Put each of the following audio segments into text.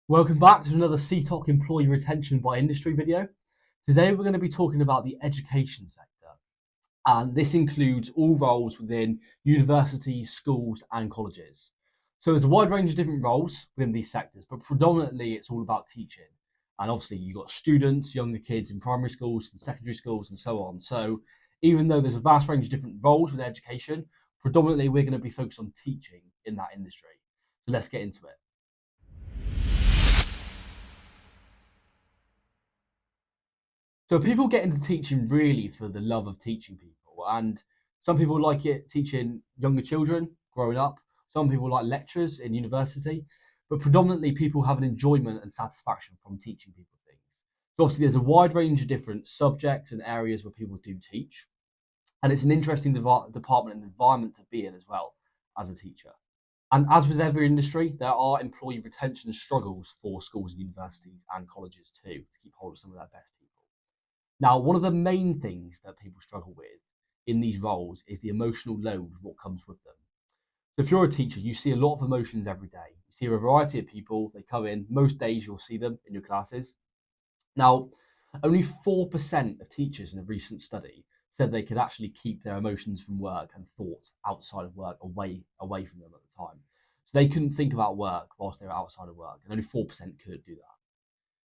Welcome back to another CTOC Employee Retention by Industry video. Today we're going to be talking about the education sector, and this includes all roles within universities, schools and colleges. So there's a wide range of different roles within these sectors, but predominantly it's all about teaching. And obviously you've got students, younger kids in primary schools and secondary schools and so on. So even though there's a vast range of different roles within education, predominantly we're going to be focused on teaching in that industry. So let's get into it. So people get into teaching really for the love of teaching people, and some people like it teaching younger children growing up. Some people like lectures in university, but predominantly people have an enjoyment and satisfaction from teaching people things. So obviously, there's a wide range of different subjects and areas where people do teach, and it's an interesting department and environment to be in as well as a teacher. And as with every industry, there are employee retention struggles for schools and universities and colleges too to keep hold of some of their best people. Now, one of the main things that people struggle with in these roles is the emotional load of what comes with them. So if you're a teacher, you see a lot of emotions every day. You see a variety of people, they come in, most days you'll see them in your classes. Now, only 4% of teachers in a recent study said they could actually keep their emotions from work and thoughts outside of work away from them at the time. So they couldn't think about work whilst they were outside of work, and only 4% could do that.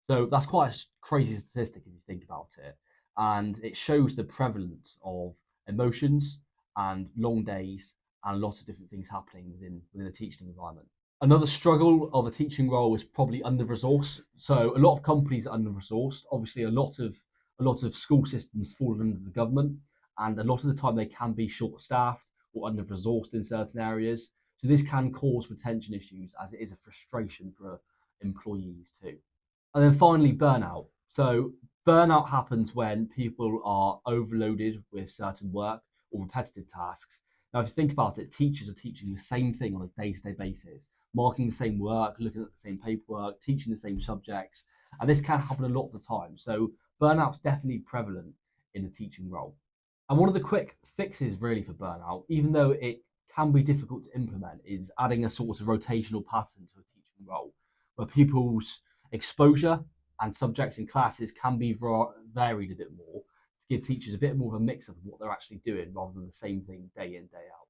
So that's quite a crazy statistic if you think about it. And it shows the prevalence of emotions and long days and lots of different things happening within a teaching environment. Another struggle of a teaching role is probably under resourced. So a lot of companies are under resourced. Obviously, a lot of school systems fall under the government, and a lot of the time they can be short staffed or under resourced in certain areas. So this can cause retention issues, as it is a frustration for employees too. And then finally, burnout. So burnout happens when people are overloaded with certain work or repetitive tasks. Now, if you think about it, teachers are teaching the same thing on a day-to-day basis, marking the same work, looking at the same paperwork, teaching the same subjects, and this can happen a lot of the time. So burnout's definitely prevalent in the teaching role. And one of the quick fixes really for burnout, even though it can be difficult to implement, is adding a sort of rotational pattern to a teaching role where people's exposure and subjects in classes can be varied a bit more to give teachers a bit more of a mix of what they're actually doing rather than the same thing day in, day out.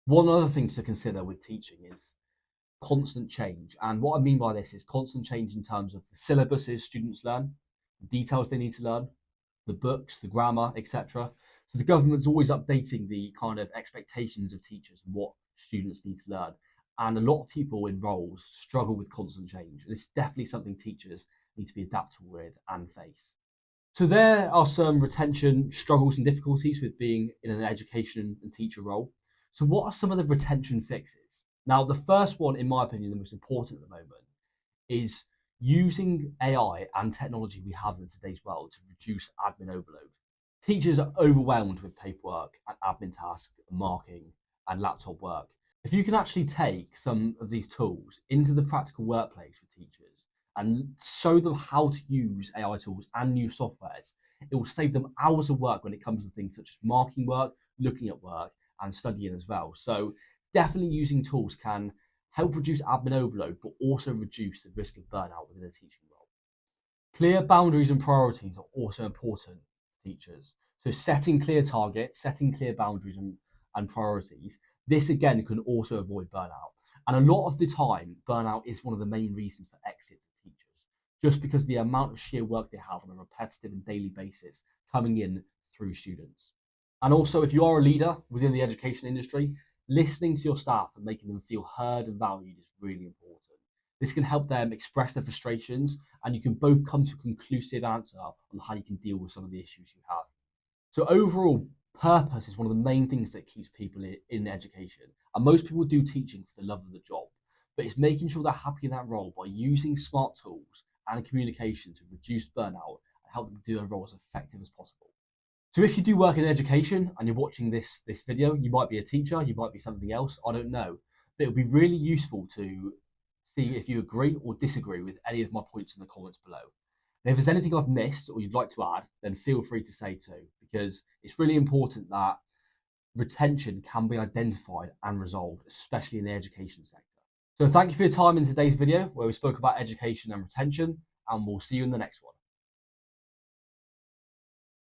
One other thing to consider with teaching is constant change. And what I mean by this is constant change in terms of the syllabuses students learn, the details they need to learn, the books, the grammar, etc. So the government's always updating the kind of expectations of teachers and what students need to learn. And a lot of people in roles struggle with constant change. This is definitely something teachers need to be adaptable with and face. So there are some retention struggles and difficulties with being in an education and teacher role. So what are some of the retention fixes? Now, the first one, in my opinion, the most important at the moment, is using AI and technology we have in today's world to reduce admin overload. Teachers are overwhelmed with paperwork and admin tasks, marking, and laptop work. If you can actually take some of these tools into the practical workplace for teachers and show them how to use AI tools and new softwares, it will save them hours of work when it comes to things such as marking work, looking at work, and studying as well. So definitely using tools can help reduce admin overload, but also reduce the risk of burnout within a teaching role. Clear boundaries and priorities are also important for teachers. So setting clear targets, setting clear boundaries and priorities, this again can also avoid burnout. And a lot of the time, burnout is one of the main reasons for exits of teachers, just because the amount of sheer work they have on a repetitive and daily basis coming in through students. And also, if you are a leader within the education industry, listening to your staff and making them feel heard and valued is really important. This can help them express their frustrations, and you can both come to a conclusive answer on how you can deal with some of the issues you have. So overall, purpose is one of the main things that keeps people in education. And most people do teaching for the love of the job, but it's making sure they're happy in that role by using smart tools and communication to reduce burnout and help them do a role as effective as possible. So if you do work in education and you're watching this video, you might be a teacher, you might be something else, I don't know. But it would be really useful to see if you agree or disagree with any of my points in the comments below. And if there's anything I've missed or you'd like to add, then feel free to say so, because it's really important that retention can be identified and resolved, especially in the education sector. So thank you for your time in today's video where we spoke about education and retention, and we'll see you in the next one.